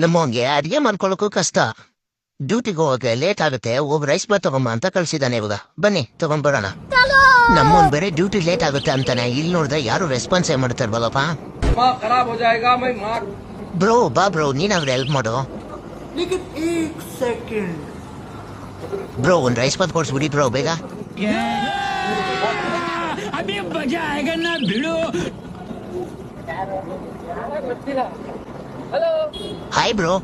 ನಮ್ಮಂಗೆ ಅಡಿಗೆ ಮಾಡ್ಕೊಳ್ಳೋಕ್ಕೂ ಕಷ್ಟ. ಡ್ಯೂಟಿಗೆ ಹೋಗಕ್ಕೆ ಲೇಟ್ ಆಗುತ್ತೆ, ಒಬ್ಬ ರೈಸ್ ಬಾತ್ ತಗೊಂಬ ಅಂತ ಕಳ್ಸಿದಾನೆ. ಇವಾಗ ಬನ್ನಿ ತಗೊಂಡ್ಬರೋಣ. ನಮ್ಮನ್ ಬೇರೆ ಡ್ಯೂಟಿ ಲೇಟ್ ಆಗುತ್ತೆ ಅಂತಾನೆ, ಇಲ್ಲಿ ನೋಡಿದ್ರೆ ಯಾರು ರೆಸ್ಪಾನ್ಸೇ ಮಾಡ್ತಾರಲ್ವಪ್ಪ. ಬ್ರೋ ಬಾ ಬ್ರೋ, ನೀನಾದ್ರೆ ಹೆಲ್ಪ್ ಮಾಡು ಬ್ರೋ. ಒಂದ್ ರೈಸ್ ಬಾತ್ ಕೊಡ್ಸ್ಬಿಡಿ ಬ್ರೋ ಬೇಗ. Hi bro.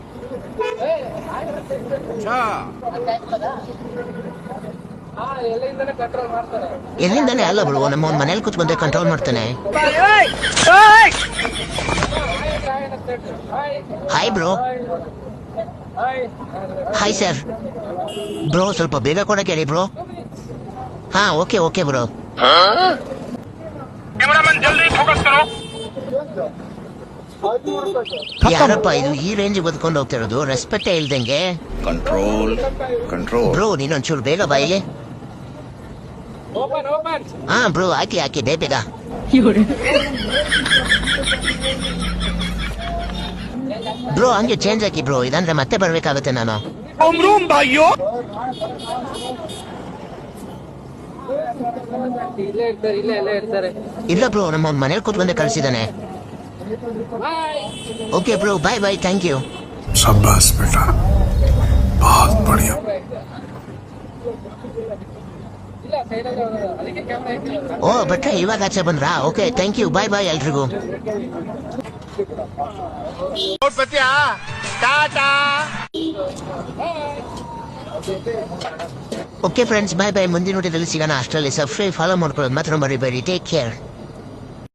ಎಲ್ಲಿಂದಾನೆ ಅಲ್ಲ ಬ್ರೋ, ನಮ್ಮ ಮನೇಲಿ ಕೂತ್ಕೊಂಡೆ ಕಂಟ್ರೋಲ್ ಮಾಡ್ತಾನೆ. Hi bro. Hi sir. Bro ಸ್ವಲ್ಪ ಬೇಗ ಕೊಡಕ್ಕೆ ಹೇಳಿ ಬ್ರೋ. ಹಾ ಓಕೆ ಓಕೆ ಬ್ರೋ. ಯಾರಪ್ಪ ಇದು ಈ ರೇಂಜ್ ಬದ್ಕೊಂಡು ಹೋಗ್ತಿರೋದು, ರೆಸ್ಪೆಕ್ಟೇ ಇಲ್ದಂಗೆ. ಕಂಟ್ರೋಲ್ ಕಂಟ್ರೋಲ್ ಬ್ರೋ ನೀನೊಂಚೂರು ಬೇಗ ಬಾಯಿಗೆ. ಹಾ ಬ್ರೋ ಹಾಕಿ ಹಾಕಿ ಬೇಗ. ಬ್ರೋ ಹಂಗೆ ಚೇಂಜ್ ಹಾಕಿ ಬ್ರೋ, ಇದಂದ್ರೆ ಮತ್ತೆ ಬರ್ಬೇಕಾಗುತ್ತೆ ನಾನು. ಇಲ್ಲ ಬ್ರೋ, ನಮ್ಮ ಮನೇಲಿ ಕೂತ್ಕೊಂಡೆ ಕಳ್ಸಿದಾನೆ. Okay bro, bye bye, thank you. शाबाश बेटा, बहुत बढ़िया. ಓ ಬಟ್ರೆ ಇವಾಗ ಆಚೆ ಬಂದ್ರಾ? Okay thank you, bye bye ಎಲ್ರಿಗೂ. Okay friends, bye bye. ಮುಂದಿನ ವಿಡಿಯೋದಲ್ಲಿ ಸಿಗೋಣ. ಅಷ್ಟರಲ್ಲಿ ಸಬ್ಸ್ಕ್ರೈಬ್ ಫಾಲೋ ಮಾಡ್ಕೊಳ್ಳೋದು ಮಾತ್ರ ಮರಿಬೇಡಿ. Take care.